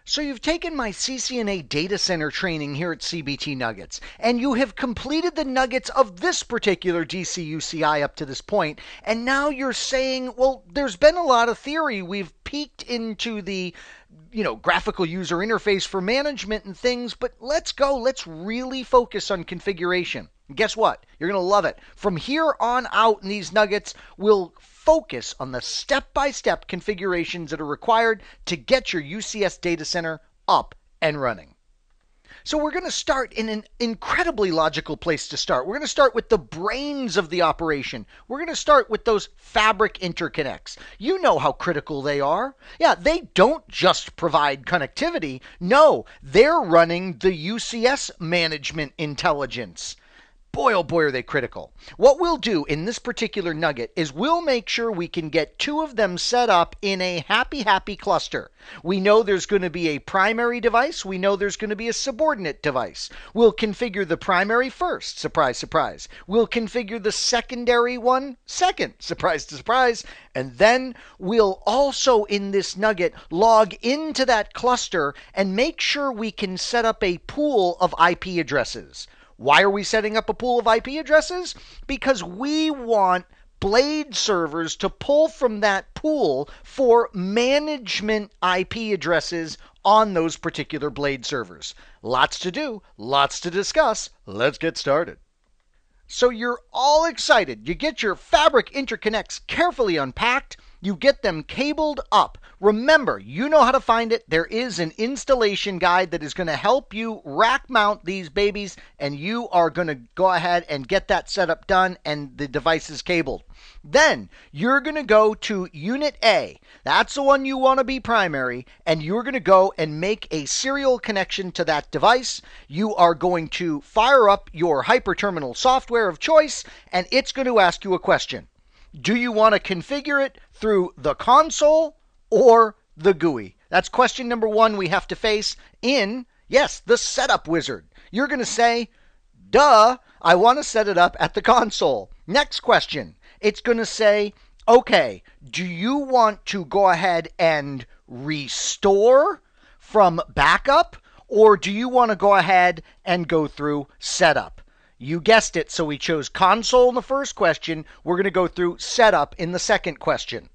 So you've taken my CCNA data center training here at CBT Nuggets, and you have completed the nuggets of this particular DCUCI up to this point, and now you're saying, well, there's been a lot of theory. We've peeked into the graphical user interface for management and things, but let's go. Let's really focus on configuration. And guess what? You're going to love it. From here on out in these nuggets, we'll focus on the step-by-step configurations that are required to get your UCS data center up and running. So we're going to start in an incredibly logical place to start. We're going to start with the brains of the operation. We're going to start with those fabric interconnects. You know how critical they are. Yeah, they don't just provide connectivity. No, they're running the UCS management intelligence. Boy, oh boy, are they critical. What we'll do in this particular nugget is we'll make sure we can get two of them set up in a happy cluster. We know there's going to be a primary device. We know there's going to be a subordinate device. We'll configure the primary first. Surprise, surprise. We'll configure the secondary one second. Surprise to surprise. And then we'll also in this nugget log into that cluster and make sure we can set up a pool of IP addresses. Why are we setting up a pool of IP addresses? Because we want blade servers to pull from that pool for management IP addresses on those particular blade servers. Lots to do, lots to discuss. Let's get started. So you're all excited. You get your fabric interconnects carefully unpacked. You get them cabled up. Remember, you know how to find it. There is an installation guide that is going to help you rack mount these babies, and you are going to go ahead and get that setup done and the device is cabled. Then you're going to go to Unit A. That's the one you want to be primary, and you're going to go and make a serial connection to that device. You are going to fire up your hyperterminal software of choice, and it's going to ask you a question. Do you want to configure it through the console or the GUI? That's question number one we have to face in, yes, the setup wizard. You're going to say, duh, I want to set it up at the console. Next question. It's going to say, okay, do you want to go ahead and restore from backup, or do you want to go ahead and go through setup? You guessed it, so we chose console in the first question. We're going to go through setup in the second question.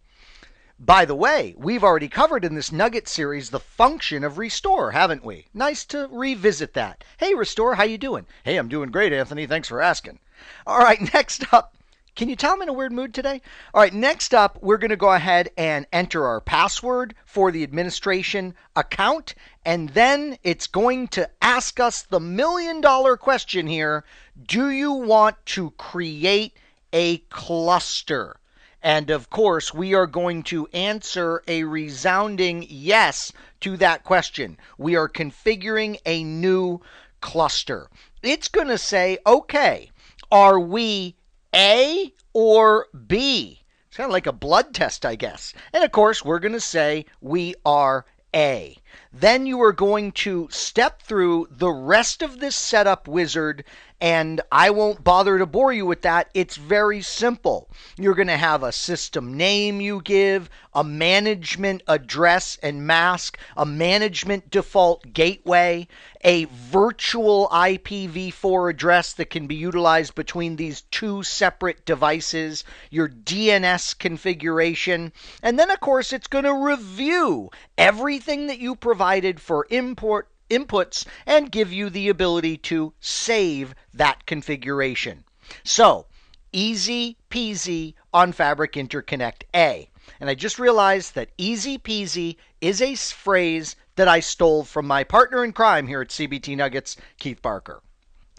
By the way, we've already covered in this nugget series the function of restore, haven't we? Nice to revisit that. Hey, restore, how you doing? Hey, I'm doing great, Anthony. Thanks for asking. All right, next up. Can you tell I'm in a weird mood today? All right, next up, we're going to go ahead and enter our password for the administration account, and then it's going to ask us the million-dollar question here. Do you want to create a cluster? And of course, we are going to answer a resounding yes to that question. We are configuring a new cluster. It's going to say, okay, are we A or B? It's kind of like a blood test, I guess. And of course, we're going to say we are A. Then you are going to step through the rest of this setup wizard, and I won't bother to bore you with that. It's very simple. You're going to have a system name you give, a management address and mask, a management default gateway, a virtual IPv4 address that can be utilized between these two separate devices, your DNS configuration, and then of course it's going to review everything that you provided for inputs and give you the ability to save that configuration. So, easy peasy on Fabric Interconnect A. And I just realized that easy peasy is a phrase that I stole from my partner in crime here at CBT Nuggets, Keith Barker.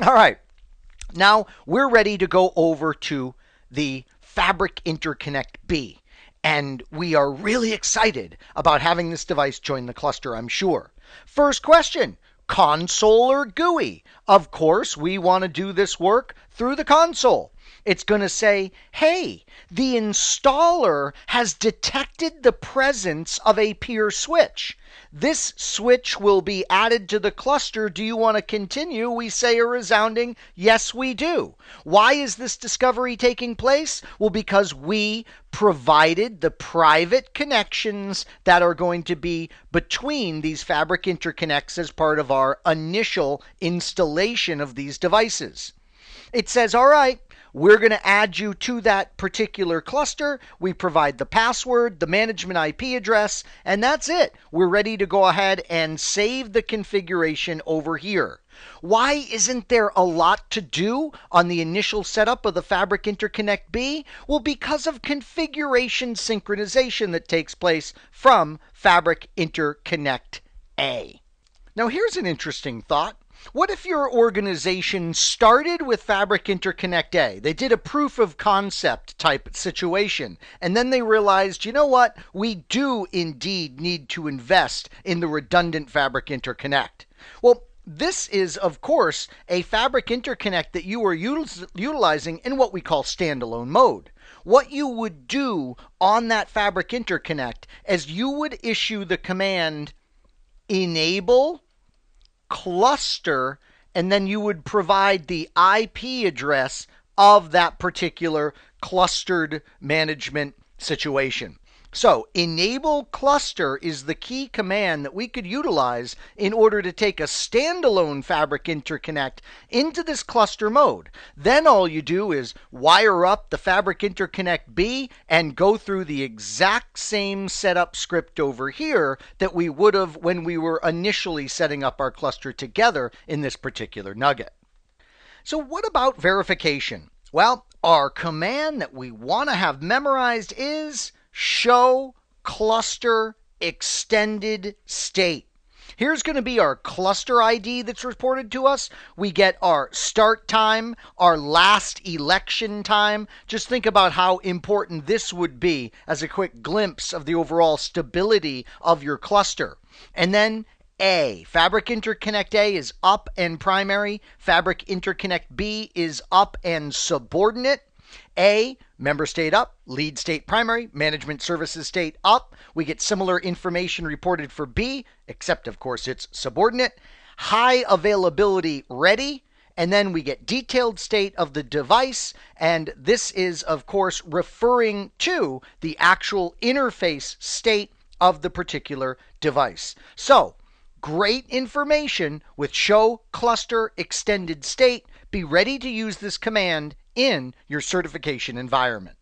All right, now we're ready to go over to the Fabric Interconnect B. And we are really excited about having this device join the cluster, I'm sure. First question, console or GUI? Of course, we want to do this work through the console. It's going to say, hey, the installer has detected the presence of a peer switch. This switch will be added to the cluster. Do you want to continue? We say a resounding, yes, we do. Why is this discovery taking place? Well, because we provided the private connections that are going to be between these fabric interconnects as part of our initial installation of these devices. It says, all right, we're going to add you to that particular cluster. We provide the password, the management IP address, and that's it. We're ready to go ahead and save the configuration over here. Why isn't there a lot to do on the initial setup of the Fabric Interconnect B? Well, because of configuration synchronization that takes place from Fabric Interconnect A. Now, here's an interesting thought. What if your organization started with Fabric Interconnect A? They did a proof of concept type situation, and then they realized, you know what? We do indeed need to invest in the redundant Fabric Interconnect. Well, this is, of course, a Fabric Interconnect that you are utilizing in what we call standalone mode. What you would do on that Fabric Interconnect is you would issue the command enable cluster, and then you would provide the IP address of that particular clustered management situation. So enable cluster is the key command that we could utilize in order to take a standalone Fabric Interconnect into this cluster mode. Then all you do is wire up the Fabric Interconnect B and go through the exact same setup script over here that we would have when we were initially setting up our cluster together in this particular nugget. So what about verification? Well, our command that we want to have memorized is show cluster extended state. Here's going to be our cluster ID that's reported to us. We get our start time, our last election time. Just think about how important this would be as a quick glimpse of the overall stability of your cluster. And then A, Fabric Interconnect A is up and primary. Fabric Interconnect B is up and subordinate. A, member state up, lead state primary, management services state up. We get similar information reported for B, except of course it's subordinate. High availability ready, and then we get detailed state of the device, and this is of course referring to the actual interface state of the particular device. So, great information with show cluster extended state. Be ready to use this command in your certification environment.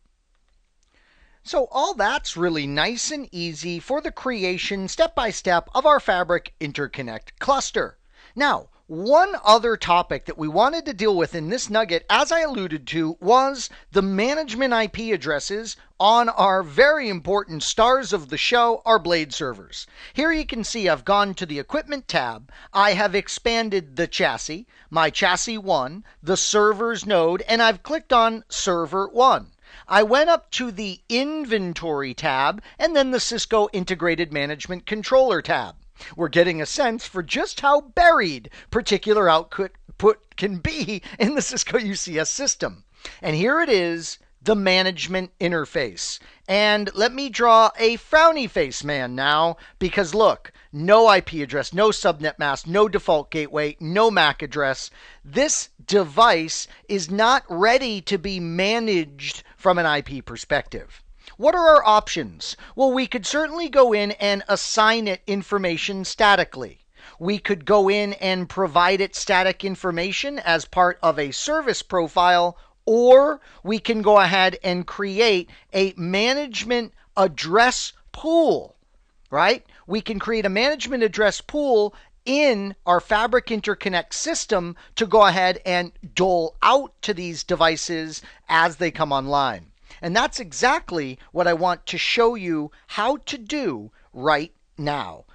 So all that's really nice and easy for the creation step-by-step of our Fabric Interconnect cluster. Now, one other topic that we wanted to deal with in this nugget, as I alluded to, was the management IP addresses on our very important stars of the show, our Blade servers. Here you can see I've gone to the Equipment tab. I have expanded the chassis, my chassis 1, the servers node, and I've clicked on Server 1. I went up to the Inventory tab and then the Cisco Integrated Management Controller tab. We're getting a sense for just how buried particular output can be in the Cisco UCS system. And here it is, the management interface. And let me draw a frowny face man now, because look, no IP address, no subnet mask, no default gateway, no MAC address. This device is not ready to be managed from an IP perspective. What are our options? Well, we could certainly go in and assign it information statically. We could go in and provide it static information as part of a service profile, or we can go ahead and create a management address pool, right? We can create a management address pool in our Fabric Interconnect system to go ahead and dole out to these devices as they come online. And that's exactly what I want to show you how to do right now.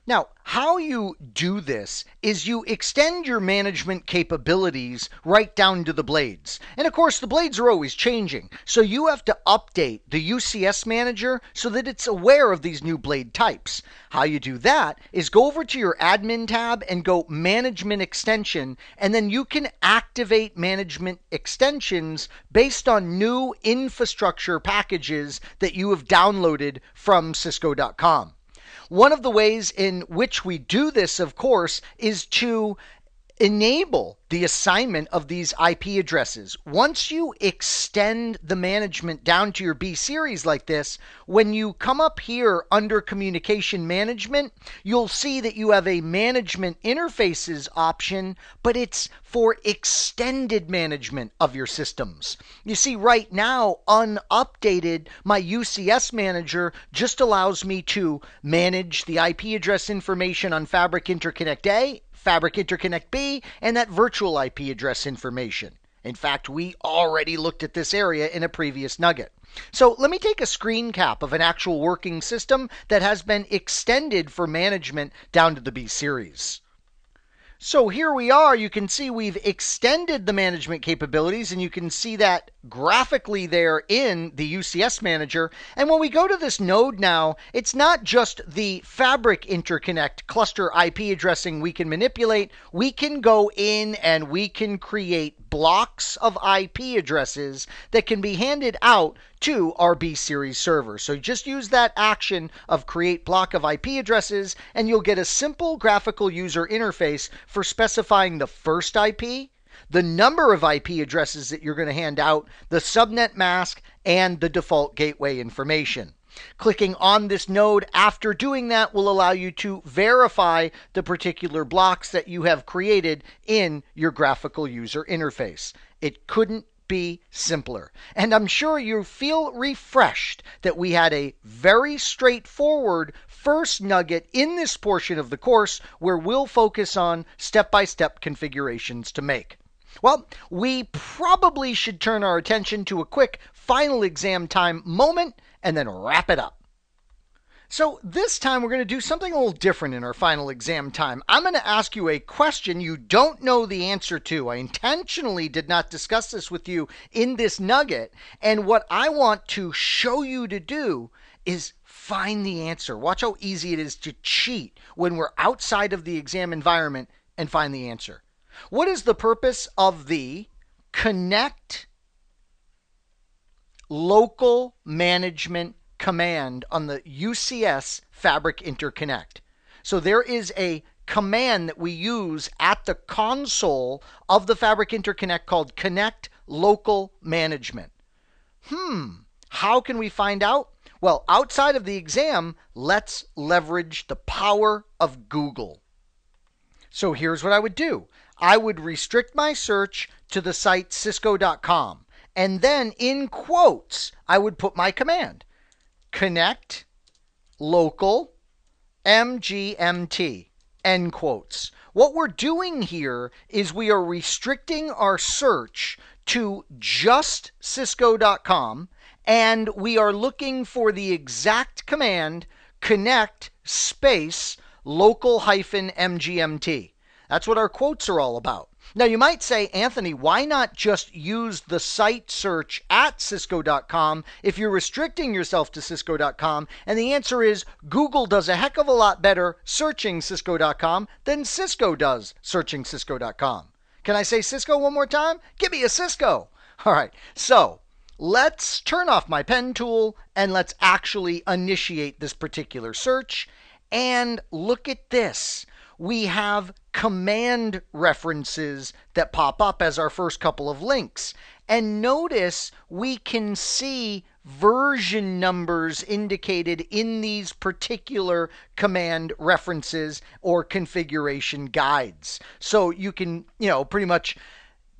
Now, how you do this is you extend your management capabilities right down to the blades. And of course, the blades are always changing. So you have to update the UCS manager so that it's aware of these new blade types. How you do that is go over to your admin tab and go management extension, and then you can activate management extensions based on new infrastructure packages that you have downloaded from Cisco.com. One of the ways in which we do this, of course, is to enable the assignment of these IP addresses. Once you extend the management down to your B series like this, when you come up here under communication management, you'll see that you have a management interfaces option, but it's for extended management of your systems. You see, right now, unupdated, my UCS manager just allows me to manage the IP address information on Fabric Interconnect A, Fabric Interconnect B, and that virtual IP address information. In fact, we already looked at this area in a previous nugget. So let me take a screen cap of an actual working system that has been extended for management down to the B series. So here we are. You can see we've extended the management capabilities, and you can see that graphically there in the UCS manager. And when we go to this node now, it's not just the Fabric Interconnect cluster IP addressing we can manipulate. We can go in and we can create blocks of IP addresses that can be handed out to our B series server. So just use that action of create block of IP addresses, and you'll get a simple graphical user interface for specifying the first IP, the number of IP addresses that you're going to hand out, the subnet mask, and the default gateway information. Clicking on this node after doing that will allow you to verify the particular blocks that you have created in your graphical user interface. It couldn't be simpler. And I'm sure you feel refreshed that we had a very straightforward first nugget in this portion of the course where we'll focus on step-by-step configurations to make. Well, we probably should turn our attention to a quick final exam time moment and then wrap it up. So this time we're going to do something a little different in our final exam time. I'm going to ask you a question you don't know the answer to. I intentionally did not discuss this with you in this nugget, and what I want to show you to do is find the answer. Watch how easy it is to cheat when we're outside of the exam environment and find the answer. What is the purpose of the connect local management command on the UCS Fabric Interconnect? So there is a command that we use at the console of the Fabric Interconnect called connect local management. How can we find out? Well, outside of the exam, let's leverage the power of Google. So here's what I would do. I would restrict my search to the site cisco.com, and then in quotes, I would put my command, connect local MGMT, end quotes. What we're doing here is we are restricting our search to just cisco.com, and we are looking for the exact command, connect space local -MGMT. That's what our quotes are all about. Now you might say, Anthony, why not just use the site search at cisco.com if you're restricting yourself to cisco.com? And the answer is Google does a heck of a lot better searching cisco.com than Cisco does searching cisco.com. Can I say Cisco one more time? Give me a Cisco. All right, so let's turn off my pen tool and let's actually initiate this particular search. And look at this. We have command references that pop up as our first couple of links. And notice we can see version numbers indicated in these particular command references or configuration guides. So you can, pretty much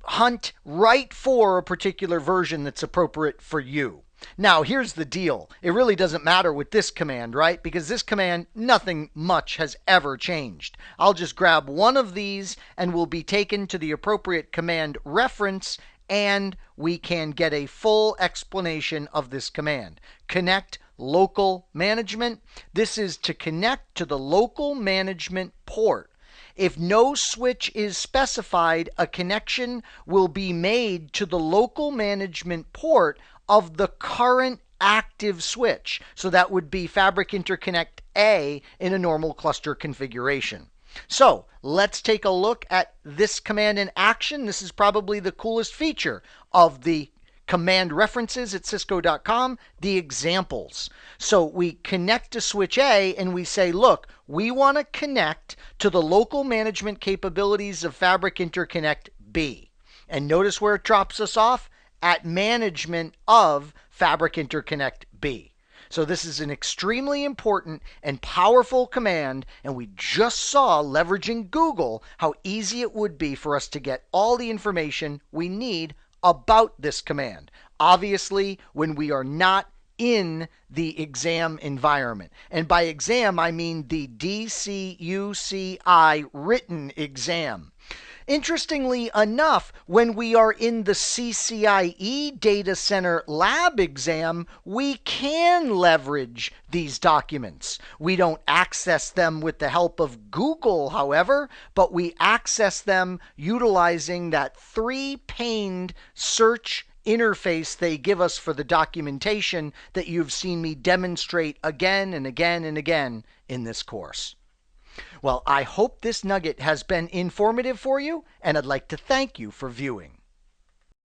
hunt right for a particular version that's appropriate for you. Now, here's the deal. It really doesn't matter with this command, right? Because this command, nothing much has ever changed. I'll just grab one of these and we'll be taken to the appropriate command reference, and we can get a full explanation of this command. Connect local management. This is to connect to the local management port. If no switch is specified, a connection will be made to the local management port of the current active switch. So that would be Fabric Interconnect A in a normal cluster configuration. So let's take a look at this command in action. This is probably the coolest feature of the command references at cisco.com, the examples. So we connect to switch A and we say, look, we want to connect to the local management capabilities of Fabric Interconnect B. And notice where it drops us off? At management of Fabric Interconnect B. So this is an extremely important and powerful command, and we just saw, leveraging Google, how easy it would be for us to get all the information we need about this command. Obviously, when we are not in the exam environment. And by exam, I mean the DCUCI written exam. Interestingly enough, when we are in the CCIE data center lab exam, we can leverage these documents. We don't access them with the help of Google, however, but we access them utilizing that three-paned search interface they give us for the documentation that you've seen me demonstrate again and again and again in this course. Well, I hope this nugget has been informative for you, and I'd like to thank you for viewing.